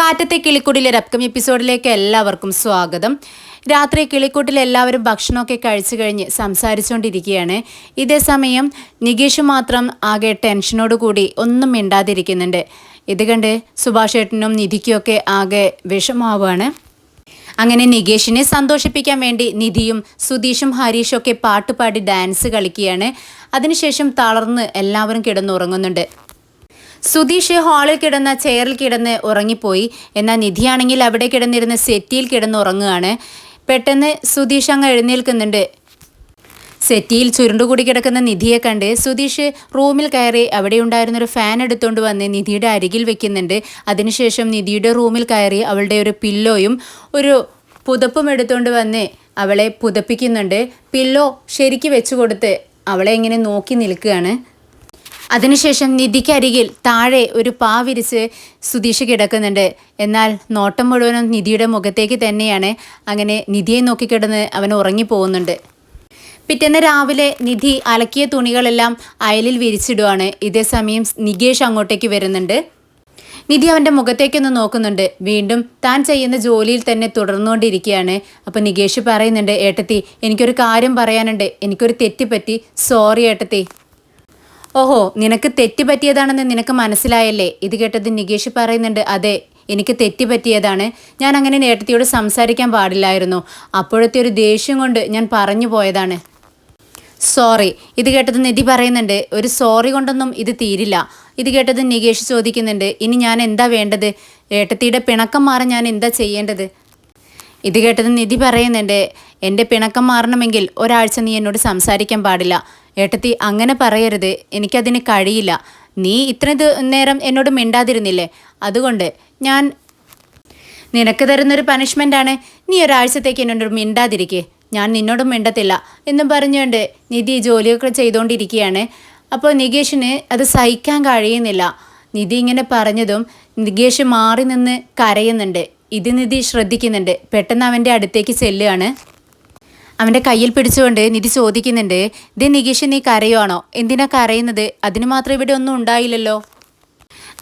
കാറ്റത്തെ കിളിക്കൂട്ടിലെ upcoming എപ്പിസോഡിലേക്ക് എല്ലാവർക്കും സ്വാഗതം. രാത്രി കിളിക്കൂട്ടിൽ എല്ലാവരും ഭക്ഷണമൊക്കെ കഴിച്ചു കഴിഞ്ഞ് സംസാരിച്ചുകൊണ്ടിരിക്കുകയാണ്. ഇതേ സമയം നികേഷ് മാത്രം ആകെ ടെൻഷനോട് കൂടി ഒന്നും മിണ്ടാതിരിക്കുന്നുണ്ട്. ഇത് കണ്ട് സുഭാഷ് ഏട്ടനും നിധിക്കുമൊക്കെ ആകെ വിഷമാവുകയാണ്. അങ്ങനെ നികേഷിനെ സന്തോഷിപ്പിക്കാൻ വേണ്ടി നിധിയും സുധീഷും ഹരീഷും ഒക്കെ പാട്ടുപാടി ഡാൻസ് കളിക്കുകയാണ്. അതിനുശേഷം തളർന്ന് എല്ലാവരും കിടന്നുറങ്ങുന്നുണ്ട്. സുധീഷ് ഹാളിൽ കിടന്ന ചെയറിൽ കിടന്ന് ഉറങ്ങിപ്പോയി. എന്നാൽ നിധിയാണെങ്കിൽ അവിടെ കിടന്നിരുന്ന് സെറ്റിയിൽ കിടന്നുറങ്ങുകയാണ്. പെട്ടെന്ന് സുധീഷ് അങ്ങ് എഴുന്നേൽക്കുന്നുണ്ട്. സെറ്റിയിൽ ചുരുണ്ടുകൂടി കിടക്കുന്ന നിധിയെ കണ്ട് സുധീഷ് റൂമിൽ കയറി അവിടെ ഉണ്ടായിരുന്നൊരു ഫാൻ എടുത്തുകൊണ്ട് വന്ന് നിധിയുടെ അരികിൽ വെക്കുന്നുണ്ട്. അതിനുശേഷം നിധിയുടെ റൂമിൽ കയറി അവളുടെ ഒരു പില്ലോയും ഒരു പുതപ്പും എടുത്തുകൊണ്ട് വന്ന് അവളെ പുതപ്പിക്കുന്നുണ്ട്. പില്ലോ ശരിക്ക് വെച്ചു കൊടുത്ത് അവളെ ഇങ്ങനെ നോക്കി നിൽക്കുകയാണ്. അതിനുശേഷം നിധിക്കരികിൽ താഴെ ഒരു പാ വിരിച്ച് സുധീഷ് കിടക്കുന്നുണ്ട്. എന്നാൽ നോട്ടം മുഴുവനും നിധിയുടെ മുഖത്തേക്ക് തന്നെയാണ്. അങ്ങനെ നിധിയെ നോക്കിക്കിടന്ന് അവൻ ഉറങ്ങിപ്പോകുന്നുണ്ട്. പിറ്റേന്ന് രാവിലെ നിധി അലക്കിയ തുണികളെല്ലാം അയലിൽ വിരിച്ചിടുവാണ്. ഇതേ സമയം നികേഷ് അങ്ങോട്ടേക്ക് വരുന്നുണ്ട്. നിധി അവൻ്റെ മുഖത്തേക്കൊന്ന് നോക്കുന്നുണ്ട്. വീണ്ടും താൻ ചെയ്യുന്ന ജോലിയിൽ തന്നെ തുടർന്നുകൊണ്ടിരിക്കുകയാണ്. അപ്പോൾ നികേഷ് പറയുന്നുണ്ട്, ഏട്ടത്തി എനിക്കൊരു കാര്യം പറയാനുണ്ട്, എനിക്കൊരു തെറ്റ് പറ്റി, സോറി ഏട്ടത്തി. ഓഹോ, നിനക്ക് തെറ്റ് പറ്റിയതാണെന്ന് നിനക്ക് മനസ്സിലായല്ലേ? ഇത് കേട്ടത് നികേഷ് പറയുന്നുണ്ട്, അതെ എനിക്ക് തെറ്റ് പറ്റിയതാണ്. ഞാൻ അങ്ങനെ ഏട്ടത്തിയോട് സംസാരിക്കാൻ പാടില്ലായിരുന്നു. അപ്പോഴത്തെ ഒരു ദേഷ്യം കൊണ്ട് ഞാൻ പറഞ്ഞു പോയതാണ്, സോറി. ഇത് കേട്ടത് നിധി പറയുന്നുണ്ട്, ഒരു സോറി കൊണ്ടൊന്നും ഇത് തീരില്ല. ഇത് കേട്ടത് നികേഷ് ചോദിക്കുന്നുണ്ട്, ഇനി ഞാൻ എന്താ വേണ്ടത്? ഏട്ടത്തിയുടെ പിണക്കം മാറാൻ ഞാൻ എന്താ ചെയ്യേണ്ടത്? ഇത് കേട്ടത് നിധി പറയുന്നുണ്ട്, എൻ്റെ പിണക്കം മാറണമെങ്കിൽ ഒരാഴ്ച നീ എന്നോട് സംസാരിക്കാൻ പാടില്ല. ഏട്ടത്തി അങ്ങനെ പറയരുത്, എനിക്കതിന് കഴിയില്ല. നീ ഇത്ര നേരം എന്നോട് മിണ്ടാതിരുന്നില്ലേ, അതുകൊണ്ട് ഞാൻ നിനക്ക് തരുന്നൊരു പണിഷ്മെൻ്റാണ്. നീ ഒരാഴ്ചത്തേക്ക് എന്നോട് മിണ്ടാതിരിക്കേ, ഞാൻ നിന്നോടും മിണ്ടത്തില്ല എന്നും പറഞ്ഞുകൊണ്ട് നിധി ജോലിയൊക്കെ ചെയ്തുകൊണ്ടിരിക്കുകയാണ്. അപ്പോൾ നികേഷിന് അത് സഹിക്കാൻ കഴിയുന്നില്ല. നിധി ഇങ്ങനെ പറഞ്ഞതും നികേഷ് മാറി നിന്ന് കരയുന്നുണ്ട്. ഇത് നിധി ശ്രദ്ധിക്കുന്നുണ്ട്. പെട്ടെന്ന് അവൻ്റെ അടുത്തേക്ക് ചെല്ലുകയാണ്. അവൻ്റെ കയ്യിൽ പിടിച്ചുകൊണ്ട് നിധി ചോദിക്കുന്നുണ്ട്, ഇത് നികേഷ് നീ കരയുവാണോ? എന്തിനാ കരയുന്നത്? അതിന് മാത്രം ഇവിടെ ഒന്നും ഉണ്ടായില്ലല്ലോ.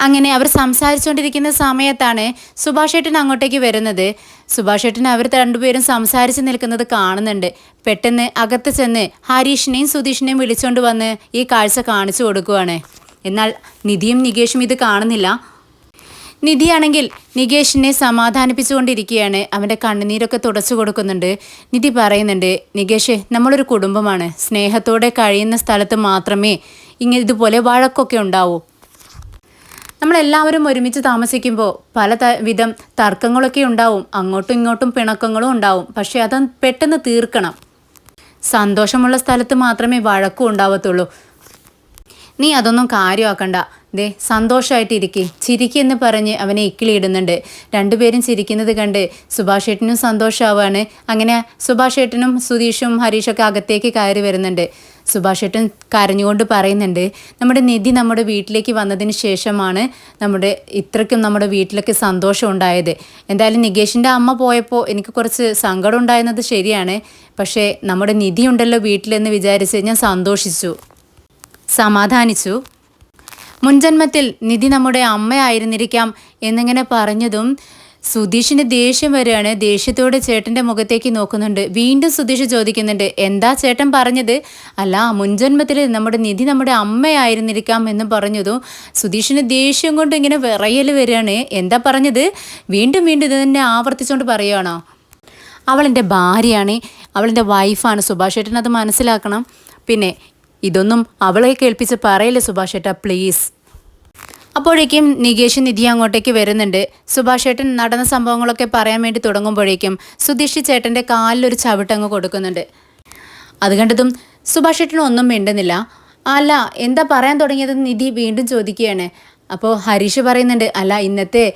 അങ്ങനെ അവർ സംസാരിച്ചുകൊണ്ടിരിക്കുന്ന സമയത്താണ് സുഭാഷ് ഏട്ടൻ അങ്ങോട്ടേക്ക് വരുന്നത്. സുഭാഷ് ഏട്ടൻ അവർ രണ്ടുപേരും സംസാരിച്ച് നിൽക്കുന്നത് കാണുന്നുണ്ട്. പെട്ടെന്ന് അകത്ത് ചെന്ന് ഹരീഷിനെയും സുധീഷിനെയും വിളിച്ചുകൊണ്ട് വന്ന് ഈ കാഴ്ച കാണിച്ചു കൊടുക്കുവാണ്. എന്നാൽ നിധിയും നികേഷും ഇത് കാണുന്നില്ല. നിധിയാണെങ്കിൽ നികേഷിനെ സമാധാനിപ്പിച്ചുകൊണ്ടിരിക്കുകയാണ്. അവൻ്റെ കണ്ണുനീരൊക്കെ തുടച്ചു കൊടുക്കുന്നുണ്ട്. നിധി പറയുന്നുണ്ട്, നികേഷ് നമ്മളൊരു കുടുംബമാണ്. സ്നേഹത്തോടെ കഴിയുന്ന സ്ഥലത്ത് മാത്രമേ ഇതുപോലെ വഴക്കൊക്കെ ഉണ്ടാവൂ. നമ്മളെല്ലാവരും ഒരുമിച്ച് താമസിക്കുമ്പോൾ പല വിധം തർക്കങ്ങളൊക്കെ ഉണ്ടാവും. അങ്ങോട്ടും ഇങ്ങോട്ടും പിണക്കങ്ങളും ഉണ്ടാവും. പക്ഷേ അത് പെട്ടെന്ന് തീർക്കണം. സന്തോഷമുള്ള സ്ഥലത്ത് മാത്രമേ വഴക്കും ഉണ്ടാവത്തുള്ളൂ. നീ അതൊന്നും കാര്യമാക്കണ്ട. ദേ സന്തോഷമായിട്ടിരിക്കെ, ചിരിക്കെന്ന് പറഞ്ഞ് അവനെ ഇക്കിളിയിടുന്നുണ്ട്. രണ്ടുപേരും ചിരിക്കുന്നത് കണ്ട് സുഭാഷ് ഏട്ടനും സന്തോഷമാവാണ്. അങ്ങനെ സുഭാഷ് ഏട്ടനും സുധീഷും ഹരീഷൊക്കെ അകത്തേക്ക് കയറി വരുന്നുണ്ട്. സുഭാഷ് ഏട്ടൻ കരഞ്ഞുകൊണ്ട് പറയുന്നുണ്ട്, നമ്മുടെ നിധി നമ്മുടെ വീട്ടിലേക്ക് വന്നതിന് ശേഷമാണ് ഇത്രയ്ക്കും നമ്മുടെ വീട്ടിലൊക്കെ സന്തോഷം ഉണ്ടായത്. എന്തായാലും നികേഷിൻ്റെ അമ്മ പോയപ്പോൾ എനിക്ക് കുറച്ച് സങ്കടം ഉണ്ടായിരുന്നത് ശരിയാണ്. പക്ഷേ നമ്മുടെ നിധി ഉണ്ടല്ലോ വീട്ടിലെന്ന് വിചാരിച്ച് ഞാൻ സന്തോഷിച്ചു, സമാധാനിച്ചു. മുൻജന്മത്തിൽ നിധി നമ്മുടെ അമ്മയായിരുന്നിരിക്കാം എന്നിങ്ങനെ പറഞ്ഞതും സുധീഷിന് ദേഷ്യം വരികയാണ്. ദേഷ്യത്തോടെ ചേട്ടൻ്റെ മുഖത്തേക്ക് നോക്കുന്നുണ്ട്. വീണ്ടും സുധീഷ് ചോദിക്കുന്നുണ്ട്, എന്താ ചേട്ടൻ പറഞ്ഞത്? അല്ല, മുൻജന്മത്തിൽ നമ്മുടെ നിധി നമ്മുടെ അമ്മയായിരുന്നിരിക്കാം എന്ന് പറഞ്ഞതും സുധീഷിന് ദേഷ്യം കൊണ്ട് ഇങ്ങനെ വിറയൽ വരികയാണ്. എന്താ പറഞ്ഞത്? വീണ്ടും വീണ്ടും ഇത് തന്നെ ആവർത്തിച്ചുകൊണ്ട് പറയുകയാണോ? അവളെൻ്റെ ഭാര്യയാണ്, അവളെൻ്റെ വൈഫാണ്. സുഭാഷ് ഏട്ടൻ അത് മനസ്സിലാക്കണം. പിന്നെ ഇതൊന്നും അവളെ കേൾപ്പിച്ച് പറയല്ലേ സുഭാഷ് ഏട്ടാ, പ്ലീസ്. അപ്പോഴേക്കും നികേഷ് നിധി അങ്ങോട്ടേക്ക് വരുന്നുണ്ട്. സുഭാഷ് ഏട്ടൻ നടന്ന സംഭവങ്ങളൊക്കെ പറയാൻ വേണ്ടി തുടങ്ങുമ്പോഴേക്കും സുധീഷ് ചേട്ടൻ്റെ കാലിലൊരു ചവിട്ടങ്ങ് കൊടുക്കുന്നുണ്ട്. അത് കണ്ടതും സുഭാഷ് ഏട്ടൻ ഒന്നും മിണ്ടുന്നില്ല. അല്ല, എന്താ പറയാൻ തുടങ്ങിയത് നിധി വീണ്ടും ചോദിക്കുകയാണ്. അപ്പോൾ ഹരീഷ് പറയുന്നുണ്ട്, അല്ല ഇന്നത്തെ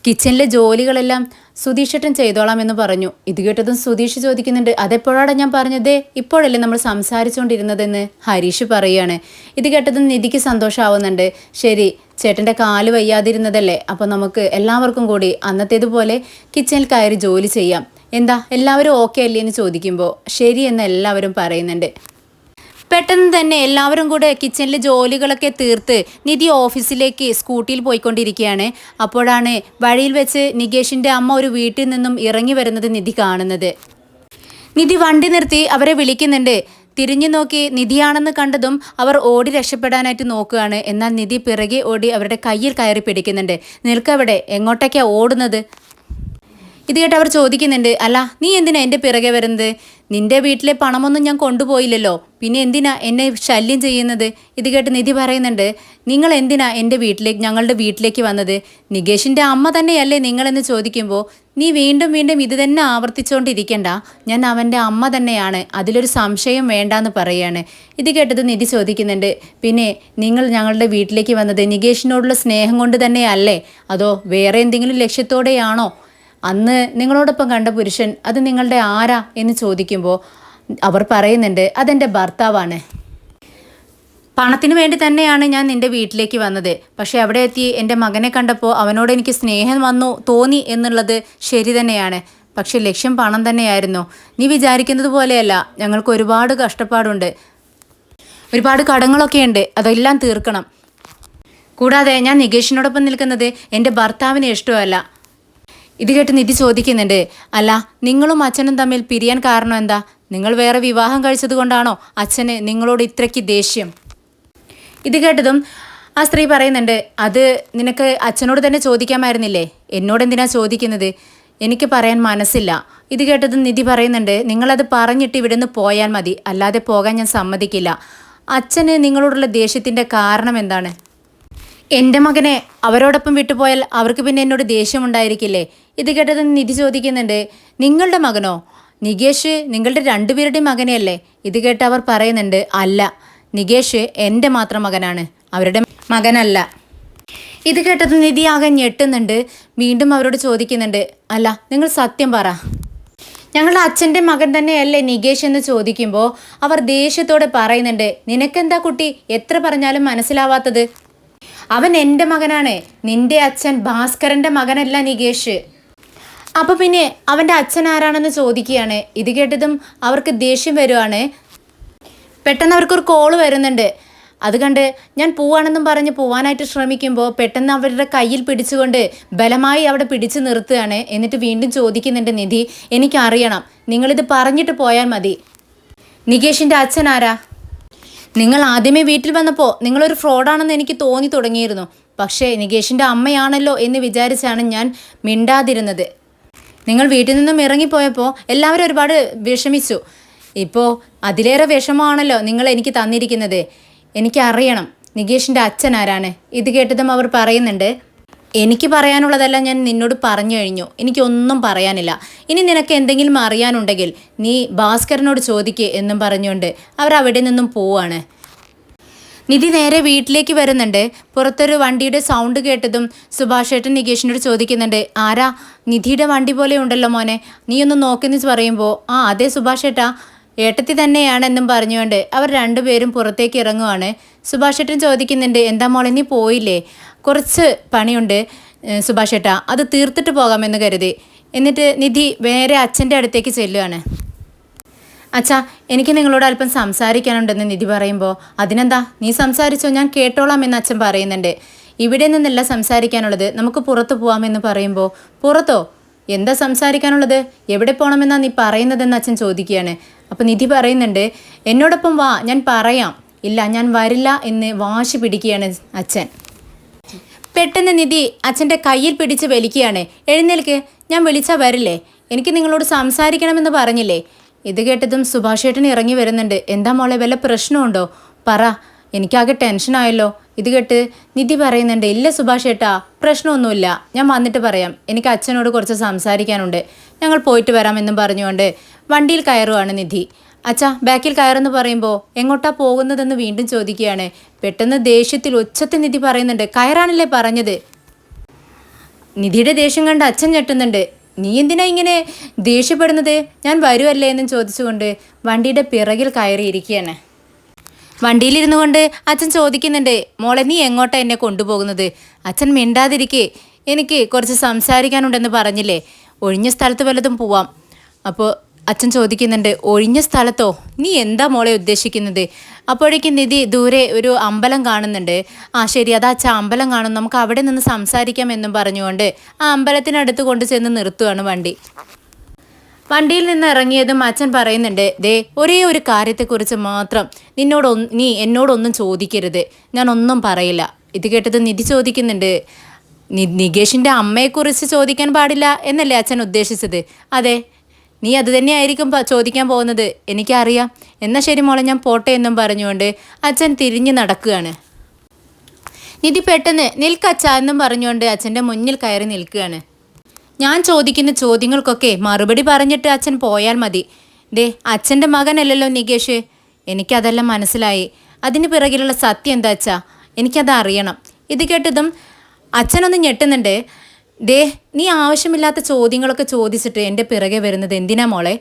കിച്ചണിലെ ജോലികളെല്ലാം സുധീഷ് ഏട്ടൻ ചെയ്തോളാം എന്ന് പറഞ്ഞു. ഇത് കേട്ടതും സുധീഷ് ചോദിക്കുന്നുണ്ട്, അതെപ്പോഴാണ് ഞാൻ പറഞ്ഞത്? ഇപ്പോഴല്ലേ നമ്മൾ സംസാരിച്ചുകൊണ്ടിരുന്നതെന്ന് ഹരീഷ് പറയുകയാണ്. ഇത് കേട്ടതും നിധിക്ക് സന്തോഷമാവുന്നുണ്ട്. ശരി, ചേട്ടൻ്റെ കാല് വയ്യാതിരുന്നതല്ലേ, അപ്പോൾ നമുക്ക് എല്ലാവർക്കും കൂടി അന്നത്തേതുപോലെ കിച്ചണിൽ കയറി ജോലി ചെയ്യാം. എന്താ എല്ലാവരും ഓക്കെ അല്ലേ എന്ന് ചോദിക്കുമ്പോൾ ശരി എന്ന് എല്ലാവരും പറയുന്നുണ്ട്. പെട്ടെന്ന് തന്നെ എല്ലാവരും കൂടെ കിച്ചണിലെ ജോലികളൊക്കെ തീർത്ത് നിധി ഓഫീസിലേക്ക് സ്കൂട്ടിയിൽ പോയിക്കൊണ്ടിരിക്കുകയാണ്. അപ്പോഴാണ് വഴിയിൽ വെച്ച് നികേഷിൻ്റെ അമ്മ ഒരു വീട്ടിൽ നിന്നും ഇറങ്ങി വരുന്നത് നിധി കാണുന്നത്. നിധി വണ്ടി നിർത്തി അവരെ വിളിക്കുന്നുണ്ട്. തിരിഞ്ഞു നോക്കി നിധിയാണെന്ന് കണ്ടതും അവർ ഓടി രക്ഷപ്പെടാനായിട്ട് നോക്കുകയാണ്. എന്നാൽ നിധി പിറകെ ഓടി അവരുടെ കയ്യിൽ കയറി പിടിക്കുന്നുണ്ട്. നിൽക്കവിടെ, എങ്ങോട്ടേക്കാണ് ഓടുന്നത്? ഇത് കേട്ട് അവർ ചോദിക്കുന്നുണ്ട്, അല്ല നീ എന്തിനാ എൻ്റെ പിറകെ വരുന്നത്? നിൻ്റെ വീട്ടിലെ പണമൊന്നും ഞാൻ കൊണ്ടുപോയില്ലല്ലോ, പിന്നെ എന്തിനാ എന്നെ ശല്യം ചെയ്യുന്നത്? ഇത് കേട്ട് നിധി പറയുന്നുണ്ട്, നിങ്ങൾ എന്തിനാ ഞങ്ങളുടെ വീട്ടിലേക്ക് വന്നത്? നികേഷിൻ്റെ അമ്മ തന്നെയല്ലേ നിങ്ങളെന്ന് ചോദിക്കുമ്പോൾ നീ വീണ്ടും വീണ്ടും ഇത് തന്നെ ആവർത്തിച്ചുകൊണ്ടിരിക്കണ്ട, ഞാൻ അവൻ്റെ അമ്മ തന്നെയാണ്, അതിലൊരു സംശയം വേണ്ടാന്ന് പറയാണ്. ഇത് കേട്ടത് നിധി ചോദിക്കുന്നുണ്ട്, പിന്നെ നിങ്ങൾ ഞങ്ങളുടെ വീട്ടിലേക്ക് വന്നത് നികേഷിനോടുള്ള സ്നേഹം കൊണ്ട് തന്നെയല്ലേ, അതോ വേറെ എന്തെങ്കിലും ലക്ഷ്യത്തോടെയാണോ? അന്ന് നിങ്ങളോടൊപ്പം കണ്ട പുരുഷൻ അത് നിങ്ങളുടെ ആരാ എന്ന് ചോദിക്കുമ്പോൾ അവർ പറയുന്നുണ്ട്, അതെൻ്റെ ഭർത്താവാണ്. പണത്തിന് വേണ്ടി തന്നെയാണ് ഞാൻ നിൻ്റെ വീട്ടിലേക്ക് വന്നത്. പക്ഷേ അവിടെ എത്തി എൻ്റെ മകനെ കണ്ടപ്പോൾ അവനോട് എനിക്ക് സ്നേഹം തോന്നി എന്നുള്ളത് ശരി തന്നെയാണ്. പക്ഷേ ലക്ഷ്യം പണം തന്നെയായിരുന്നു. നീ വിചാരിക്കുന്നത് പോലെയല്ല, ഞങ്ങൾക്ക് ഒരുപാട് കഷ്ടപ്പാടുണ്ട്, ഒരുപാട് കടങ്ങളൊക്കെ ഉണ്ട്, അതെല്ലാം തീർക്കണം. കൂടാതെ ഞാൻ നികേഷിനോടൊപ്പം നിൽക്കുന്നത് എൻ്റെ ഭർത്താവിന് ഇഷ്ടമല്ല. ഇത് കേട്ട് നിധി ചോദിക്കുന്നുണ്ട്, അല്ല നിങ്ങളും അച്ഛനും തമ്മിൽ പിരിയാൻ കാരണം എന്താ? നിങ്ങൾ വേറെ വിവാഹം കഴിച്ചത് കൊണ്ടാണോ അച്ഛന് നിങ്ങളോട് ഇത്രയ്ക്ക് ദേഷ്യം? ഇത് കേട്ടതും ആ സ്ത്രീ പറയുന്നുണ്ട്, അത് നിനക്ക് അച്ഛനോട് തന്നെ ചോദിക്കാമായിരുന്നില്ലേ, എന്നോടെന്തിനാ ചോദിക്കുന്നത്? എനിക്ക് പറയാൻ മനസ്സില്ല. ഇത് കേട്ടതും നിധി പറയുന്നുണ്ട്, നിങ്ങളത് പറഞ്ഞിട്ട് ഇവിടെ നിന്ന് പോയാൽ മതി, അല്ലാതെ പോകാൻ ഞാൻ സമ്മതിക്കില്ല. അച്ഛന് നിങ്ങളോടുള്ള ദേഷ്യത്തിൻ്റെ കാരണം എന്താണ്? എൻ്റെ മകനെ അവരോടൊപ്പം വിട്ടുപോയാൽ അവർക്ക് പിന്നെ എന്നോട് ദേഷ്യമുണ്ടായിരിക്കില്ലേ? ഇത് കേട്ടത് നിധി ചോദിക്കുന്നുണ്ട്, നിങ്ങളുടെ മകനോ? നികേഷ് നിങ്ങളുടെ രണ്ടുപേരുടെയും മകനെയല്ലേ? ഇത് കേട്ട് അവർ പറയുന്നുണ്ട്, അല്ല, നികേഷ് എൻ്റെ മാത്രം മകനാണ്, അവരുടെ മകനല്ല. ഇത് കേട്ടത് നിധി ആകെ ഞെട്ടുന്നുണ്ട്. വീണ്ടും അവരോട് ചോദിക്കുന്നുണ്ട്, അല്ല നിങ്ങൾ സത്യം പറ, ഞങ്ങളുടെ അച്ഛൻ്റെ മകൻ തന്നെയല്ലേ നികേഷ് എന്ന് ചോദിക്കുമ്പോൾ അവർ ദേഷ്യത്തോടെ പറയുന്നുണ്ട്, നിനക്കെന്താ കുട്ടി എത്ര പറഞ്ഞാലും മനസ്സിലാവാത്തത്? അവൻ എൻ്റെ മകനാണ്, നിന്റെ അച്ഛൻ ഭാസ്കരൻ്റെ മകനല്ല നികേഷ്. അപ്പോൾ പിന്നെ അവൻ്റെ അച്ഛൻ ആരാണെന്ന് ചോദിക്കുകയാണ്. ഇത് കേട്ടതും അവർക്ക് ദേഷ്യം വരുവാണ്. പെട്ടെന്ന് അവർക്കൊരു കോള് വരുന്നുണ്ട്. അത് കണ്ട് ഞാൻ പോവാണെന്നും പറഞ്ഞ് പോവാനായിട്ട് ശ്രമിക്കുമ്പോൾ പെട്ടെന്ന് അവരുടെ കയ്യിൽ പിടിച്ചുകൊണ്ട് ബലമായി അവിടെ പിടിച്ചു നിർത്തുകയാണ്. എന്നിട്ട് വീണ്ടും ചോദിക്കുന്നുണ്ട് നിധി, എനിക്കറിയണം, നിങ്ങളിത് പറഞ്ഞിട്ട് പോയാൽ മതി, നികേഷിൻ്റെ അച്ഛൻ ആരാ? നിങ്ങൾ ആദ്യമേ വീട്ടിൽ വന്നപ്പോൾ നിങ്ങളൊരു ഫ്രോഡാണെന്ന് എനിക്ക് തോന്നി തുടങ്ങിയിരുന്നു. പക്ഷേ നികേഷിൻ്റെ അമ്മയാണല്ലോ എന്ന് വിചാരിച്ചാണ് ഞാൻ മിണ്ടാതിരുന്നത്. നിങ്ങൾ വീട്ടിൽ നിന്നും ഇറങ്ങിപ്പോയപ്പോൾ എല്ലാവരും ഒരുപാട് വിഷമിച്ചു. ഇപ്പോൾ അതിലേറെ വിഷമമാണല്ലോ നിങ്ങൾ എനിക്ക് തന്നിരിക്കുന്നത്. എനിക്കറിയണം നികേഷിൻ്റെ അച്ഛൻ ആരാണ്. ഇത് കേട്ടതും അവർ പറയുന്നുണ്ട്, എനിക്ക് പറയാനുള്ളതെല്ലാം ഞാൻ നിന്നോട് പറഞ്ഞു കഴിഞ്ഞു, എനിക്കൊന്നും പറയാനില്ല. ഇനി നിനക്ക് എന്തെങ്കിലും അറിയാനുണ്ടെങ്കിൽ നീ ഭാസ്കരനോട് ചോദിക്കുക എന്നും പറഞ്ഞുകൊണ്ട് അവർ അവിടെ നിന്നും പോവാണ്. നിധി നേരെ വീട്ടിലേക്ക് വരുന്നുണ്ട്. പുറത്തൊരു വണ്ടിയുടെ സൗണ്ട് കേട്ടതും സുഭാഷേട്ടൻ നികേഷിനോട് ചോദിക്കുന്നുണ്ട്, ആരാ? നിധിയുടെ വണ്ടി പോലെ ഉണ്ടല്ലോ മോനെ, നീ ഒന്ന് നോക്കിന്ന് പറയുമ്പോൾ ആ അതെ സുഭാഷേട്ടാ, ഏട്ടത്തി തന്നെയാണെന്നും പറഞ്ഞുകൊണ്ട് അവർ രണ്ടുപേരും പുറത്തേക്ക് ഇറങ്ങുവാണ്. സുഭാഷേട്ടൻ ചോദിക്കുന്നുണ്ട്, എന്താ മോളെ നീ പോയില്ലേ? കുറച്ച് പണിയുണ്ട് സുഭാഷേട്ടാ, അത് തീർത്തിട്ട് പോകാമെന്ന് കരുതി. എന്നിട്ട് നിധി വേറെ അച്ഛൻ്റെ അടുത്തേക്ക് ചെല്ലുകയാണ്. അച്ഛാ, എനിക്ക് നിങ്ങളോട് അല്പം സംസാരിക്കാനുണ്ടെന്ന് നിധി പറയുമ്പോൾ, അതിനെന്താ, നീ സംസാരിച്ചോ, ഞാൻ കേട്ടോളാം എന്ന് അച്ഛൻ പറയുന്നുണ്ട്. ഇവിടെ നിന്നല്ല സംസാരിക്കാനുള്ളത്, നമുക്ക് പുറത്ത് പോകാമെന്ന് പറയുമ്പോൾ, പുറത്തോ? എന്താ സംസാരിക്കാനുള്ളത്? എവിടെ പോകണമെന്നാണ് നീ പറയുന്നതെന്ന് അച്ഛൻ ചോദിക്കുകയാണ്. അപ്പോൾ നിധി പറയുന്നുണ്ട്, എന്നോടൊപ്പം വാ, ഞാൻ പറയാം. ഇല്ല, ഞാൻ വരില്ല എന്ന് വാശി പിടിക്കുകയാണ് അച്ഛൻ. പെട്ടെന്ന് നിധി അച്ഛൻ്റെ കയ്യിൽ പിടിച്ച് വലിക്കുകയാണ്. എഴുന്നേൽക്ക്, ഞാൻ വിളിച്ചാൽ വരില്ലേ? എനിക്ക് നിങ്ങളോട് സംസാരിക്കണമെന്ന് പറഞ്ഞില്ലേ? ഇത് കേട്ടതും സുഭാഷേട്ടൻ ഇറങ്ങി വരുന്നുണ്ട്. എന്താ മോളെ, വല്ല പ്രശ്നമുണ്ടോ? പറ, എനിക്കാകെ ടെൻഷനായല്ലോ. ഇത് കേട്ട് നിധി പറയുന്നുണ്ട്, ഇല്ല സുഭാഷേട്ടാ, പ്രശ്നമൊന്നുമില്ല, ഞാൻ വന്നിട്ട് പറയാം, എനിക്ക് അച്ഛനോട് കുറച്ച് സംസാരിക്കാനുണ്ട്, ഞങ്ങൾ പോയിട്ട് വരാമെന്നും പറഞ്ഞുകൊണ്ട് വണ്ടിയിൽ കയറുവാണ് നിധി. അച്ഛാ, ബാക്കിൽ കയറെന്ന് പറയുമ്പോൾ എങ്ങോട്ടാ പോകുന്നതെന്ന് വീണ്ടും ചോദിക്കുകയാണ്. പെട്ടെന്ന് ദേഷ്യത്തിൽ ഉച്ചത്തിൽ നിധി പറയുന്നുണ്ട്, കയറാനല്ലേ പറഞ്ഞത്? നിധിയുടെ ദേഷ്യം കണ്ട് അച്ഛൻ ഞെട്ടുന്നുണ്ട്. നീ എന്തിനാ ഇങ്ങനെ ദേഷ്യപ്പെടുന്നത്? ഞാൻ വരുമല്ലേ എന്നും ചോദിച്ചുകൊണ്ട് വണ്ടിയുടെ പിറകിൽ കയറിയിരിക്കുകയാണ്. വണ്ടിയിലിരുന്നു കൊണ്ട് അച്ഛൻ ചോദിക്കുന്നുണ്ട്, മോളെ നീ എങ്ങോട്ടാണ് എന്നെ കൊണ്ടുപോകുന്നത്? അച്ഛൻ മിണ്ടാതിരിക്കേ, എനിക്ക് കുറച്ച് സംസാരിക്കാനുണ്ടെന്ന് പറഞ്ഞില്ലേ, ഒഴിഞ്ഞ സ്ഥലത്ത് വല്ലതും പോവാം. അപ്പോൾ അച്ഛൻ ചോദിക്കുന്നുണ്ട്, ഒഴിഞ്ഞ സ്ഥലത്തോ? നീ എന്താ മോളെ ഉദ്ദേശിക്കുന്നത്? അപ്പോഴേക്കും നിധി ദൂരെ ഒരു അമ്പലം കാണുന്നുണ്ട്. ആ ശരി, അതാ അച്ഛാ അമ്പലം കാണും, നമുക്ക് അവിടെ നിന്ന് സംസാരിക്കാം എന്നും പറഞ്ഞുകൊണ്ട് ആ അമ്പലത്തിനടുത്ത് കൊണ്ട് ചെന്ന് നിർത്തുകയാണ് വണ്ടി. വണ്ടിയിൽ നിന്ന് ഇറങ്ങിയതും അച്ഛൻ പറയുന്നുണ്ട്, ദേ ഒരേ ഒരു കാര്യത്തെക്കുറിച്ച് മാത്രം നീ എന്നോടൊന്നും ചോദിക്കരുത്, ഞാനൊന്നും പറയില്ല. ഇത് കേട്ടത് നിധി ചോദിക്കുന്നുണ്ട്, നികേഷിൻ്റെ അമ്മയെക്കുറിച്ച് ചോദിക്കാൻ പാടില്ല എന്നല്ലേ അച്ഛൻ ഉദ്ദേശിച്ചത്? അതെ, നീ അത് തന്നെയായിരിക്കും ചോദിക്കാൻ പോകുന്നത്, എനിക്കറിയാം. എന്നാൽ ശരി മോളെ, ഞാൻ പോട്ടെ എന്നും പറഞ്ഞുകൊണ്ട് അച്ഛൻ തിരിഞ്ഞു നടക്കുകയാണ്. നിധി പെട്ടെന്ന് നിൽക്കച്ഛ എന്നും പറഞ്ഞുകൊണ്ട് അച്ഛൻ്റെ മുന്നിൽ കയറി നിൽക്കുകയാണ്. ഞാൻ ചോദിക്കുന്ന ചോദ്യങ്ങൾക്കൊക്കെ മറുപടി പറഞ്ഞിട്ട് അച്ഛൻ പോയാൽ മതി. ദേ അച്ഛൻ്റെ മകനല്ലല്ലോ നികേഷ്, എനിക്കതെല്ലാം മനസ്സിലായി. അതിന് പിറകിലുള്ള സത്യം എന്താ അച്ഛാ, എനിക്കത് അറിയണം. ഇത് കേട്ടതും അച്ഛനൊന്ന് ഞെട്ടുന്നുണ്ട്. ദേ നീ ആവശ്യമില്ലാത്ത ചോദ്യങ്ങളൊക്കെ ചോദിച്ചിട്ട് എൻ്റെ പിറകെ വരുന്നത് എന്തിനാ മോളെ?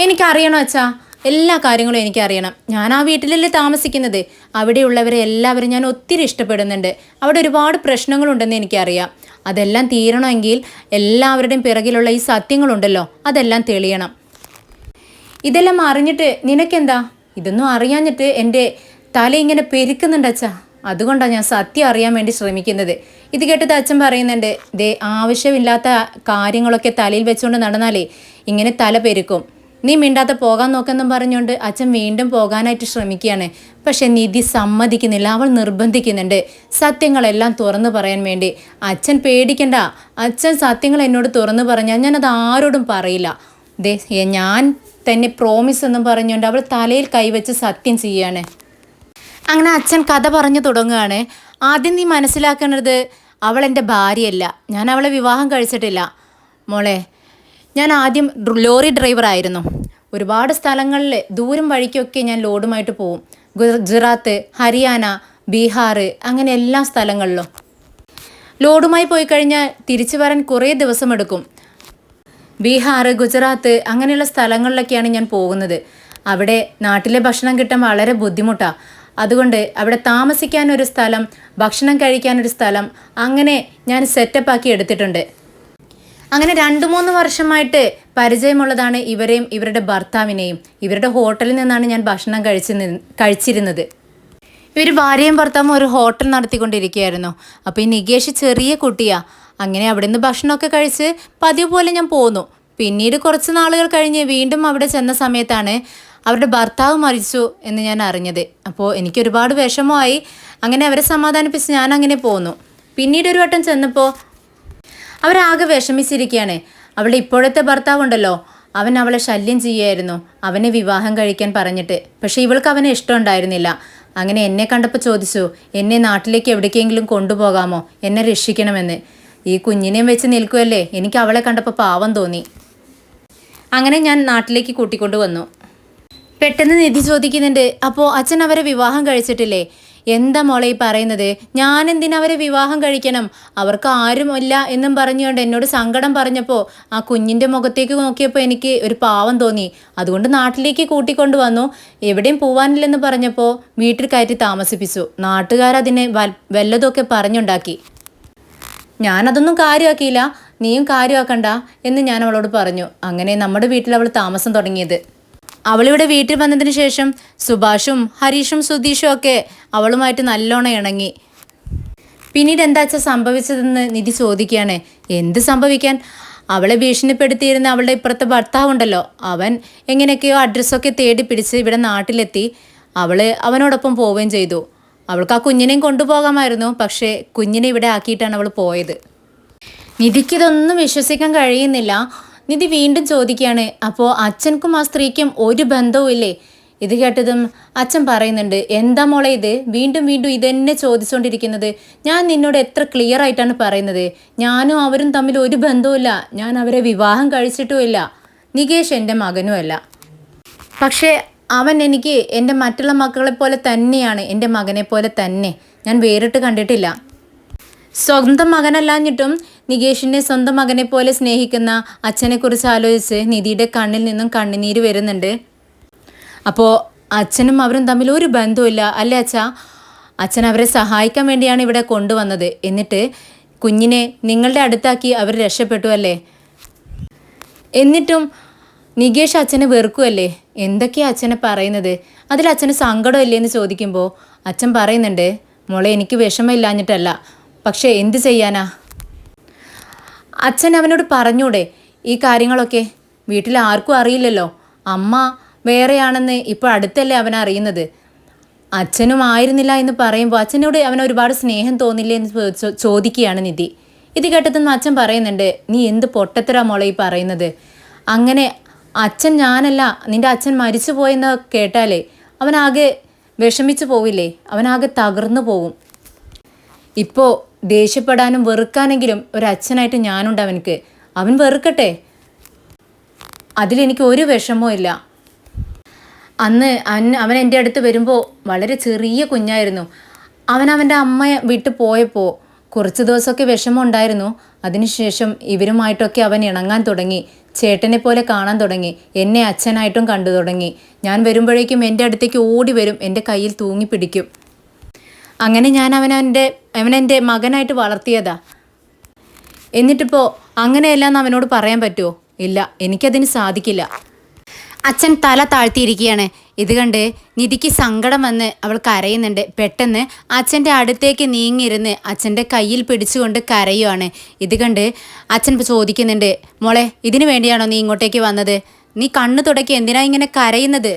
എനിക്കറിയണം അച്ഛാ, എല്ലാ കാര്യങ്ങളും എനിക്കറിയണം. ഞാൻ ആ വീട്ടിലല്ലേ താമസിക്കുന്നത്. അവിടെയുള്ളവരെ എല്ലാവരും ഞാൻ ഒത്തിരി ഇഷ്ടപ്പെടുന്നുണ്ട്. അവിടെ ഒരുപാട് പ്രശ്നങ്ങളുണ്ടെന്ന് എനിക്കറിയാം. അതെല്ലാം തീരണമെങ്കിൽ എല്ലാവരുടെയും പിറകിലുള്ള ഈ സത്യങ്ങളുണ്ടല്ലോ, അതെല്ലാം തെളിയണം. ഇതെല്ലാം അറിഞ്ഞിട്ട് നിനക്കെന്താ? ഇതൊന്നും അറിയാഞ്ഞിട്ട് എൻ്റെ തല ഇങ്ങനെ പെരുക്കുന്നുണ്ട് അച്ഛാ. അതുകൊണ്ടാണ് ഞാൻ സത്യം അറിയാൻ വേണ്ടി ശ്രമിക്കുന്നത്. ഇത് കേട്ടത് അച്ഛൻ പറയുന്നുണ്ട്, ദേ ആവശ്യമില്ലാത്ത കാര്യങ്ങളൊക്കെ തലയിൽ വെച്ചുകൊണ്ട് നടന്നാലേ ഇങ്ങനെ തല പെരുക്കും. നീ മിണ്ടാതെ പോകാൻ നോക്കെന്നും പറഞ്ഞുകൊണ്ട് അച്ഛൻ വീണ്ടും പോകാനായിട്ട് ശ്രമിക്കുകയാണ്. പക്ഷെ നിധി സമ്മതിക്കുന്നില്ല, അവൾ നിർബന്ധിക്കുന്നുണ്ട് സത്യങ്ങളെല്ലാം തുറന്നു പറയാൻ വേണ്ടി. അച്ഛൻ പേടിക്കണ്ട, അച്ഛൻ സത്യങ്ങൾ എന്നോട് തുറന്നു പറഞ്ഞാൽ ഞാനത് ആരോടും പറയില്ല. ദേ ഞാൻ തന്നെ പ്രോമിസ് എന്നും പറഞ്ഞുകൊണ്ട് അവൾ തലയിൽ കൈവച്ച് സത്യം ചെയ്യാണ്. അങ്ങനെ അച്ഛൻ കഥ പറഞ്ഞു തുടങ്ങുകയാണ്. ആദ്യം നീ മനസ്സിലാക്കേണ്ടത്, അവൾ എൻ്റെ ഭാര്യയല്ല, ഞാൻ അവളെ വിവാഹം കഴിച്ചിട്ടില്ല മോളെ. ഞാൻ ആദ്യം ലോറി ഡ്രൈവറായിരുന്നു. ഒരുപാട് സ്ഥലങ്ങളിൽ ദൂരം വഴിക്കൊക്കെ ഞാൻ ലോഡുമായിട്ട് പോവും. ഗുജറാത്ത്, ഹരിയാന, ബീഹാർ, അങ്ങനെ എല്ലാ സ്ഥലങ്ങളിലും ലോഡുമായി പോയി കഴിഞ്ഞാൽ തിരിച്ചു വരാൻ കുറേ ദിവസമെടുക്കും. ബീഹാർ, ഗുജറാത്ത് അങ്ങനെയുള്ള സ്ഥലങ്ങളിലൊക്കെയാണ് ഞാൻ പോകുന്നത്. അവിടെ നാട്ടിലെ ഭക്ഷണം കിട്ടാൻ വളരെ ബുദ്ധിമുട്ടാണ്. അതുകൊണ്ട് അവിടെ താമസിക്കാനൊരു സ്ഥലം, ഭക്ഷണം കഴിക്കാനൊരു സ്ഥലം, അങ്ങനെ ഞാൻ സെറ്റപ്പാക്കി എടുത്തിട്ടുണ്ട്. അങ്ങനെ 2-3 വർഷമായിട്ട് പരിചയമുള്ളതാണ് ഇവരെയും ഇവരുടെ ഭർത്താവിനെയും. ഇവരുടെ ഹോട്ടലിൽ നിന്നാണ് ഞാൻ ഭക്ഷണം കഴിച്ചിരുന്നത്. ഇവർ ഭാര്യയും ഭർത്താവും ഒരു ഹോട്ടൽ നടത്തിക്കൊണ്ടിരിക്കുകയായിരുന്നു. അപ്പോൾ ഈ നികേഷ് ചെറിയ കുട്ടിയാണ്. അങ്ങനെ അവിടെ നിന്ന് ഭക്ഷണമൊക്കെ കഴിച്ച് പതിവ് പോലെ ഞാൻ പോന്നു. പിന്നീട് കുറച്ച് നാളുകൾ കഴിഞ്ഞ് വീണ്ടും അവിടെ ചെന്ന സമയത്താണ് അവരുടെ ഭർത്താവ് മരിച്ചു എന്ന് ഞാൻ അറിഞ്ഞത്. അപ്പോൾ എനിക്കൊരുപാട് വിഷമമായി. അങ്ങനെ അവരെ സമാധാനിപ്പിച്ച് ഞാൻ അങ്ങനെ പോന്നു. പിന്നീട് ഒരു വട്ടം ചെന്നപ്പോൾ അവരാകെ വിഷമിച്ചിരിക്കുകയാണ്. അവളുടെ ഇപ്പോഴത്തെ ഭർത്താവുണ്ടല്ലോ, അവൻ അവളെ ശല്യം ചെയ്യുമായിരുന്നു, അവനെ വിവാഹം കഴിക്കാൻ പറഞ്ഞിട്ട്. പക്ഷേ ഇവൾക്ക് അവനെ ഇഷ്ടമുണ്ടായിരുന്നില്ല. അങ്ങനെ എന്നെ കണ്ടപ്പോൾ ചോദിച്ചു, എന്നെ നാട്ടിലേക്ക് എവിടേക്കെങ്കിലും കൊണ്ടുപോകാമോ, എന്നെ രക്ഷിക്കണമെന്ന്. ഈ കുഞ്ഞിനെയും വെച്ച് നിൽക്കുമല്ലേ, എനിക്ക് അവളെ കണ്ടപ്പോൾ പാവം തോന്നി. അങ്ങനെ ഞാൻ നാട്ടിലേക്ക് കൂട്ടിക്കൊണ്ടു വന്നു. പെട്ടെന്ന് നിധി ചോദിക്കുന്നുണ്ട്, അപ്പോൾ അച്ഛൻ അവരെ വിവാഹം കഴിച്ചിട്ടില്ലേ? എന്താ മോളെ ഈ പറയുന്നത്? ഞാൻ എന്തിനാ അവരെ വിവാഹം കഴിക്കണം? അവർക്ക് ആരുമില്ല എന്നും പറഞ്ഞുകൊണ്ട് എന്നോട് സങ്കടം പറഞ്ഞപ്പോൾ ആ കുഞ്ഞിൻ്റെ മുഖത്തേക്ക് നോക്കിയപ്പോൾ എനിക്ക് ഒരു പാവം തോന്നി. അതുകൊണ്ട് നാട്ടിലേക്ക് കൂട്ടിക്കൊണ്ടു വന്നു. എവിടെയും പോവാനില്ലെന്ന് പറഞ്ഞപ്പോൾ വീട്ടിൽ കയറ്റി താമസിപ്പിച്ചു. നാട്ടുകാരതിനെ വല്ലതൊക്കെ പറഞ്ഞുണ്ടാക്കി. ഞാനതൊന്നും കാര്യമാക്കിയില്ല, നീയും കാര്യമാക്കണ്ട എന്ന് ഞാൻ അവളോട് പറഞ്ഞു. അങ്ങനെ നമ്മുടെ വീട്ടിൽ അവൾ താമസം തുടങ്ങിയത്. അവളിവിടെ വീട്ടിൽ വന്നതിന് ശേഷം സുഭാഷും ഹരീഷും സുധീഷും ഒക്കെ അവളുമായിട്ട് നല്ലോണം ഇണങ്ങി. പിന്നീട് എന്താ വെച്ചാൽ സംഭവിച്ചതെന്ന് നിധി ചോദിക്കുകയാണ്. എന്ത് സംഭവിക്കാൻ? അവളെ ഭീഷണിപ്പെടുത്തിയിരുന്ന അവളുടെ ഇപ്പുറത്തെ ഭർത്താവുണ്ടല്ലോ, അവൻ എങ്ങനെയൊക്കെയോ അഡ്രസ്സൊക്കെ തേടി പിടിച്ച് ഇവിടെ നാട്ടിലെത്തി. അവനോടൊപ്പം പോവുകയും ചെയ്തു. അവൾക്ക് ആ കുഞ്ഞിനെയും കൊണ്ടുപോകാമായിരുന്നു, പക്ഷേ കുഞ്ഞിനെ ഇവിടെ ആക്കിയിട്ടാണ് അവൾ പോയത്. നിധിക്കിതൊന്നും വിശ്വസിക്കാൻ കഴിയുന്നില്ല. നിധി വീണ്ടും ചോദിക്കുകയാണ്, അപ്പോൾ അച്ഛനും ആ സ്ത്രീക്കും ഒരു ബന്ധവും ഇല്ലേ? ഇത് കേട്ടതും അച്ഛൻ പറയുന്നുണ്ട്, എന്താ മോളെ ഇത് വീണ്ടും വീണ്ടും ഇതെന്നെ ചോദിച്ചുകൊണ്ടിരിക്കുന്നത്? ഞാൻ നിന്നോട് എത്ര ക്ലിയർ ആയിട്ടാണ് പറയുന്നത്, ഞാനും അവരും തമ്മിൽ ഒരു ബന്ധവുമില്ല, ഞാൻ അവരെ വിവാഹം കഴിച്ചിട്ടുമില്ല. നികേഷ് എൻ്റെ മകനുമല്ല. പക്ഷേ അവൻ എനിക്ക് എൻ്റെ മറ്റുള്ള മക്കളെ പോലെ തന്നെയാണ്, എൻ്റെ മകനെ പോലെ തന്നെ. ഞാൻ വേറിട്ട് കണ്ടിട്ടില്ല. സ്വന്തം മകനല്ലാഞ്ഞിട്ടും നികേഷിനെ സ്വന്തം മകനെ പോലെ സ്നേഹിക്കുന്ന അച്ഛനെക്കുറിച്ച് ആലോചിച്ച് നിധിയുടെ കണ്ണിൽ നിന്നും കണ്ണുനീര് വരുന്നുണ്ട്. അപ്പോൾ അച്ഛനും അവരും തമ്മിൽ ഒരു ബന്ധവുമില്ല അല്ലേ അച്ഛാ? അച്ഛൻ അവരെ സഹായിക്കാൻ വേണ്ടിയാണ് ഇവിടെ കൊണ്ടുവന്നത്. എന്നിട്ട് കുഞ്ഞിനെ നിങ്ങളുടെ അടുത്താക്കി അവർ രക്ഷപ്പെട്ടു അല്ലേ? എന്നിട്ടും നികേഷ് അച്ഛനെ വെറുക്കുമല്ലേ? എന്തൊക്കെയാ അച്ഛനെ പറയുന്നത്? അതിൽ അച്ഛന് സങ്കടമില്ലേ എന്ന് ചോദിക്കുമ്പോൾ അച്ഛൻ പറയുന്നുണ്ട്, മോളെ എനിക്ക് വിഷമമില്ലാഞ്ഞിട്ടല്ല, പക്ഷേ എന്ത് ചെയ്യാനാ? അച്ഛൻ അവനോട് പറഞ്ഞൂടെ ഈ കാര്യങ്ങളൊക്കെ? വീട്ടിൽ ആർക്കും അറിയില്ലല്ലോ. അമ്മ വേറെയാണെന്ന് ഇപ്പോൾ അടുത്തല്ലേ അവൻ അറിയുന്നത്. അച്ഛനും ആയിരുന്നില്ല എന്ന് പറയുമ്പോൾ അച്ഛനോട് അവന് ഒരുപാട് സ്നേഹം തോന്നില്ലേ എന്ന് ചോദിക്കുകയാണ് നിധി. ഇത് കേട്ടതെന്ന് അച്ഛൻ പറയുന്നുണ്ട്, നീ എന്ത് പൊട്ടത്തരാ മോളെ ഈ പറയുന്നത്? അങ്ങനെ അച്ഛൻ ഞാനല്ല, നിൻ്റെ അച്ഛൻ മരിച്ചു പോയെന്ന് കേട്ടാലേ അവനാകെ വിഷമിച്ചു പോവില്ലേ? അവനാകെ തകർന്നു പോവും. ഇപ്പോൾ ദേഷ്യപ്പെടാനും വെറുക്കാനെങ്കിലും ഒരച്ഛനായിട്ട് ഞാനുണ്ട് അവനക്ക്. അവൻ വെറുക്കട്ടെ, അതിലെനിക്ക് ഒരു വിഷമവും ഇല്ല. അന്ന് അവൻ എൻ്റെ അടുത്ത് വരുമ്പോൾ വളരെ ചെറിയ കുഞ്ഞായിരുന്നു. അവൻ്റെ അമ്മയെ വിട്ട് പോയപ്പോൾ കുറച്ച് ദിവസമൊക്കെ വിഷമം ഉണ്ടായിരുന്നു. അതിനുശേഷം ഇവരുമായിട്ടൊക്കെ അവൻ ഇണങ്ങാൻ തുടങ്ങി, ചേട്ടനെ പോലെ കാണാൻ തുടങ്ങി, എന്നെ അച്ഛനായിട്ടും കണ്ടു തുടങ്ങി. ഞാൻ വരുമ്പോഴേക്കും എൻ്റെ അടുത്തേക്ക് ഓടി വരും, എൻ്റെ കയ്യിൽ തൂങ്ങി പിടിക്കും. അങ്ങനെ ഞാൻ അവനെൻ്റെ മകനായിട്ട് വളർത്തിയതാ. എന്നിട്ടിപ്പോൾ അങ്ങനെയെല്ലാം അവനോട് പറയാൻ പറ്റുമോ? ഇല്ല, എനിക്കതിന് സാധിക്കില്ല. അച്ഛൻ തല താഴ്ത്തിയിരിക്കുകയാണ്. ഇത് കണ്ട് നിധിക്ക് സങ്കടം വന്ന് അവൾ കരയുന്നുണ്ട്. പെട്ടെന്ന് അച്ഛൻ്റെ അടുത്തേക്ക് നീങ്ങിയിരുന്ന് അച്ഛൻ്റെ കയ്യിൽ പിടിച്ചുകൊണ്ട് കരയുവാണ്. ഇത് കണ്ട് അച്ഛൻ ചോദിക്കുന്നുണ്ട്, മോളെ ഇതിനു വേണ്ടിയാണോ നീ ഇങ്ങോട്ടേക്ക് വന്നത്? നീ കണ്ണു തുടക്കി എന്തിനാ ഇങ്ങനെ കരയുന്നത്?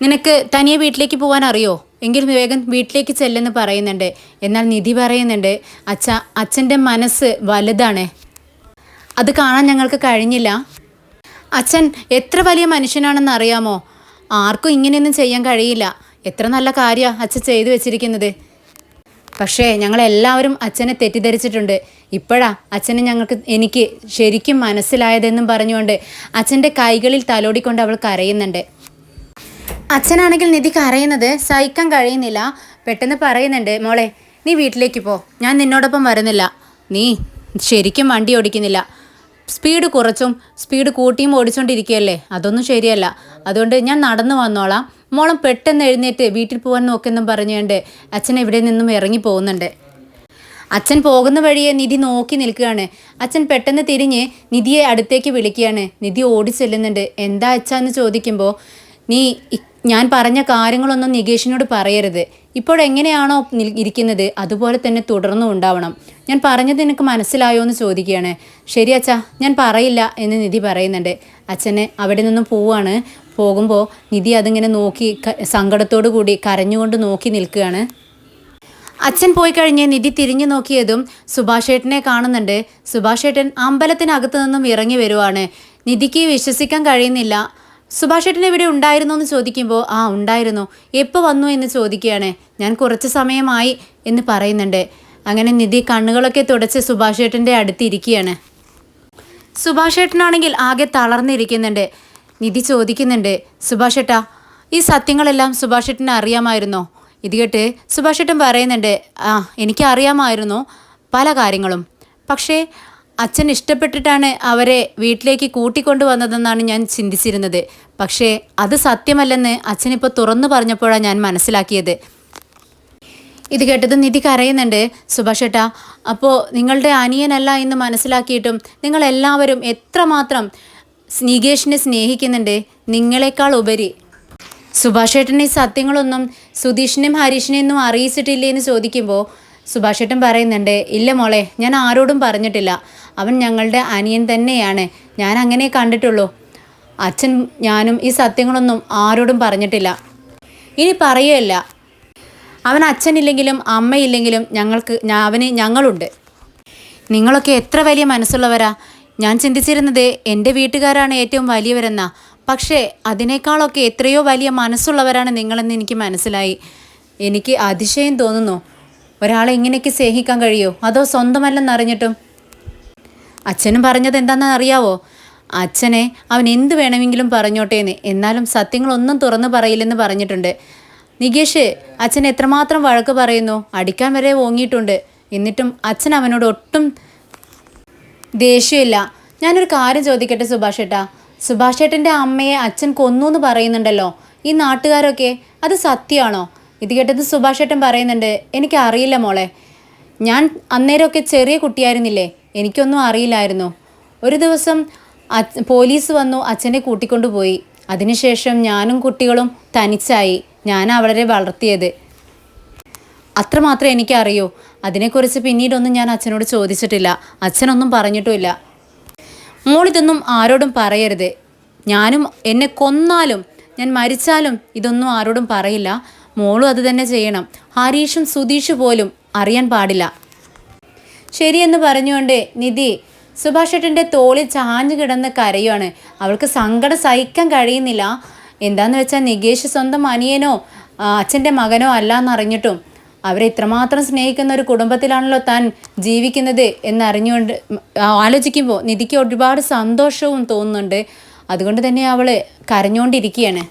നിനക്ക് തനിയെ വീട്ടിലേക്ക് പോകാൻ അറിയോ? എങ്കിൽ വേഗം വീട്ടിലേക്ക് ചെല്ലെന്ന് പറയുന്നുണ്ട്. എന്നാൽ നിധി പറയുന്നുണ്ട്, അച്ഛൻ്റെ മനസ്സ് വലുതാണ്, അത് കാണാൻ ഞങ്ങൾക്ക് കഴിഞ്ഞില്ല. അച്ഛൻ എത്ര വലിയ മനുഷ്യനാണെന്ന് അറിയാമോ? ആർക്കും ഇങ്ങനെയൊന്നും ചെയ്യാൻ കഴിയില്ല. എത്ര നല്ല കാര്യമാണ് അച്ഛൻ ചെയ്തു വെച്ചിരിക്കുന്നത്. പക്ഷേ ഞങ്ങളെല്ലാവരും അച്ഛനെ തെറ്റിദ്ധരിച്ചിട്ടുണ്ട്. ഇപ്പോഴാ അച്ഛനെ എനിക്ക് ശരിക്കും മനസ്സിലായതെന്നും പറഞ്ഞുകൊണ്ട് അച്ഛൻ്റെ കൈകളിൽ തലോടിക്കൊണ്ട് അവൾ കരയുന്നുണ്ട്. അച്ഛനാണെങ്കിൽ നിധി കരയുന്നത് സഹിക്കാൻ കഴിയുന്നില്ല. പെട്ടെന്ന് പറയുന്നുണ്ട്, മോളെ നീ വീട്ടിലേക്ക് പോ, ഞാൻ നിന്നോടൊപ്പം വരുന്നില്ല. നീ ശരിക്കും വണ്ടി ഓടിക്കുന്നില്ല, സ്പീഡ് കുറച്ചും സ്പീഡ് കൂട്ടിയും ഓടിച്ചുകൊണ്ടിരിക്കുകയല്ലേ, അതൊന്നും ശരിയല്ല. അതുകൊണ്ട് ഞാൻ നടന്നു വന്നോളാം, മോളം പെട്ടെന്ന് എഴുന്നേറ്റ് വീട്ടിൽ പോകാൻ നോക്കെന്നും പറഞ്ഞുകൊണ്ട് അച്ഛൻ ഇവിടെ നിന്നും ഇറങ്ങി പോകുന്നുണ്ട്. അച്ഛൻ പോകുന്ന വഴിയെ നിധി നോക്കി നിൽക്കുകയാണ്. അച്ഛൻ പെട്ടെന്ന് തിരിഞ്ഞ് നിധിയെ അടുത്തേക്ക് വിളിക്കുകയാണ്. നിധി ഓടി ചെല്ലുന്നുണ്ട്. എന്താ അച്ഛാ എന്ന് ചോദിക്കുമ്പോൾ, നീ ഞാൻ പറഞ്ഞ കാര്യങ്ങളൊന്നും നികേഷിനോട് പറയരുത്. ഇപ്പോഴെങ്ങനെയാണോ ഇരിക്കുന്നത് അതുപോലെ തന്നെ തുടർന്നും ഉണ്ടാവണം. ഞാൻ പറഞ്ഞത് നിനക്ക് മനസ്സിലായോ എന്ന് ചോദിക്കുകയാണ്. ശരി അച്ഛാ, ഞാൻ പറയില്ല എന്ന് നിധി പറയുന്നുണ്ട്. അച്ഛന് അവിടെ നിന്നും പോവുകയാണ്. പോകുമ്പോൾ നിധി അതിങ്ങനെ നോക്കി സങ്കടത്തോടു കൂടി കരഞ്ഞുകൊണ്ട് നോക്കി നിൽക്കുകയാണ്. അച്ഛൻ പോയി കഴിഞ്ഞ് നിധി തിരിഞ്ഞു നോക്കിയതും സുഭാഷേട്ടനെ കാണുന്നുണ്ട്. സുഭാഷേട്ടൻ അമ്പലത്തിനകത്ത് നിന്നും ഇറങ്ങി വരുവാണ്. നിധിക്ക് വിശ്വസിക്കാൻ കഴിയുന്നില്ല. സുഭാഷേട്ടൻ ഇവിടെ ഉണ്ടായിരുന്നോ എന്ന് ചോദിക്കുമ്പോൾ, ആ ഉണ്ടായിരുന്നു. എപ്പോൾ വന്നു എന്ന് ചോദിക്കുകയാണ്. ഞാൻ കുറച്ച് സമയമായി എന്ന് പറയുന്നുണ്ട്. അങ്ങനെ നിധി കണ്ണുകളൊക്കെ തുടച്ച് സുഭാഷേട്ടൻ്റെ അടുത്തിരിക്കുകയാണ്. സുഭാഷേട്ടനാണെങ്കിൽ ആകെ തളർന്നിരിക്കുന്നുണ്ട്. നിധി ചോദിക്കുന്നുണ്ട്, സുഭാഷേട്ടാ ഈ സത്യങ്ങളെല്ലാം സുഭാഷേട്ടന് അറിയാമായിരുന്നോ? ഇത് കേട്ട് സുഭാഷേട്ടൻ പറയുന്നുണ്ട്, ആ എനിക്കറിയാമായിരുന്നു പല കാര്യങ്ങളും. പക്ഷേ അച്ഛൻ ഇഷ്ടപ്പെട്ടിട്ടാണ് അവരെ വീട്ടിലേക്ക് കൂട്ടിക്കൊണ്ടുവന്നതെന്നാണ് ഞാൻ ചിന്തിച്ചിരുന്നത്. പക്ഷേ അത് സത്യമല്ലെന്ന് അച്ഛനിപ്പോൾ തുറന്നു പറഞ്ഞപ്പോഴാണ് ഞാൻ മനസ്സിലാക്കിയത്. ഇത് കേട്ടത് നിധി കരയുന്നുണ്ട്. സുഭാഷേട്ടാ, അപ്പോൾ നിങ്ങളുടെ അനിയനല്ല എന്ന് മനസ്സിലാക്കിയിട്ടും നിങ്ങളെല്ലാവരും എത്രമാത്രം നികേഷിനെ സ്നേഹിക്കുന്നുണ്ട്. നിങ്ങളെക്കാൾ ഉപരി സുഭാഷേട്ടൻ ഈ സത്യങ്ങളൊന്നും സുധീഷിനെയും ഹരീഷിനെയൊന്നും അറിയിച്ചിട്ടില്ലേ എന്ന് ചോദിക്കുമ്പോൾ സുഭാഷേട്ടൻ പറയുന്നുണ്ട്, ഇല്ല മോളെ, ഞാൻ ആരോടും പറഞ്ഞിട്ടില്ല. അവൻ ഞങ്ങളുടെ അനിയൻ തന്നെയാണ്. ഞാൻ അങ്ങനെ കണ്ടിട്ടുള്ളൂ. അച്ഛൻ ഞാനും ഈ സത്യങ്ങളൊന്നും ആരോടും പറഞ്ഞിട്ടില്ല, ഇനി പറയുകയല്ല. അവൻ അച്ഛനില്ലെങ്കിലും അമ്മയില്ലെങ്കിലും ഞങ്ങളുണ്ട്. നിങ്ങളൊക്കെ എത്ര വലിയ മനസ്സുള്ളവരാ. ഞാൻ ചിന്തിച്ചിരുന്നത് എൻ്റെ വീട്ടുകാരാണ് ഏറ്റവും വലിയവരെന്നാ. പക്ഷേ അതിനേക്കാളൊക്കെ എത്രയോ വലിയ മനസ്സുള്ളവരാണ് നിങ്ങളെന്ന് എനിക്ക് മനസ്സിലായി. എനിക്ക് അതിശയം തോന്നുന്നു. ഒരാളെ ഇങ്ങനെയൊക്കെ സ്നേഹിക്കാൻ കഴിയുമോ? അതോ സ്വന്തമല്ലെന്നറിഞ്ഞിട്ടും? അച്ഛനും പറഞ്ഞത് എന്താണെന്ന് അറിയാവോ? അച്ഛനെ അവൻ എന്ത് വേണമെങ്കിലും പറഞ്ഞോട്ടേന്ന്, എന്നാലും സത്യങ്ങളൊന്നും തുറന്നു പറയില്ലെന്ന് പറഞ്ഞിട്ടുണ്ട്. നികേഷ് അച്ഛൻ എത്രമാത്രം വഴക്ക് പറയുന്നു, അടിക്കാൻ വരെ ഓങ്ങിയിട്ടുണ്ട്. എന്നിട്ടും അച്ഛൻ അവനോട് ഒട്ടും ദേഷ്യമില്ല. ഞാനൊരു കാര്യം ചോദിക്കട്ടെ സുഭാഷേട്ടാ, സുഭാഷേട്ടൻ്റെ അമ്മയെ അച്ഛൻ കൊന്നു എന്ന് പറയുന്നുണ്ടല്ലോ, ഈ നാട്ടുകാരൊക്കെ, അത് സത്യമാണോ? ഇത് കേട്ടത് സുഭാഷേട്ടൻ പറയുന്നുണ്ട്, എനിക്കറിയില്ല മോളെ. ഞാൻ അന്നേരമൊക്കെ ചെറിയ കുട്ടിയായിരുന്നില്ലേ, എനിക്കൊന്നും അറിയില്ലായിരുന്നു. ഒരു ദിവസം പോലീസ് വന്നു അച്ഛനെ കൂട്ടിക്കൊണ്ടുപോയി. അതിനുശേഷം ഞാനും കുട്ടികളും തനിച്ചായി. ഞാൻ അവളെ വളർത്തിയത്. അത്രമാത്രം എനിക്കറിയൂ. അതിനെക്കുറിച്ച് പിന്നീടൊന്നും ഞാൻ അച്ഛനോട് ചോദിച്ചിട്ടില്ല. അച്ഛനൊന്നും പറഞ്ഞിട്ടുമില്ല. മോളിതൊന്നും ആരോടും പറയരുത്. ഞാനും എന്നെ കൊന്നാലും ഞാൻ മരിച്ചാലും ഇതൊന്നും ആരോടും പറയില്ല. മോളും അത് തന്നെ ചെയ്യണം. ഹരീഷും സുധീഷ് പോലും അറിയാൻ പാടില്ല. ശരിയെന്ന് പറഞ്ഞുകൊണ്ട് നിധി സുഭാഷ് ഏട്ടൻ്റെ തോളിൽ ചാഞ്ഞു കിടന്ന് കരയുവാണ്. അവൾക്ക് സങ്കടം സഹിക്കാൻ കഴിയുന്നില്ല. എന്താന്ന് വെച്ചാൽ നികേഷ് സ്വന്തം അനിയനോ അച്ഛൻ്റെ മകനോ അല്ല എന്നറിഞ്ഞിട്ടും അവരെ ഇത്രമാത്രം സ്നേഹിക്കുന്ന ഒരു കുടുംബത്തിലാണല്ലോ താൻ ജീവിക്കുന്നത് എന്നറിഞ്ഞുകൊണ്ട് ആലോചിക്കുമ്പോൾ നിധിക്ക് ഒരുപാട് സന്തോഷവും തോന്നുന്നുണ്ട്. അതുകൊണ്ട് തന്നെ അവൾ കരഞ്ഞുകൊണ്ടിരിക്കുകയാണ്.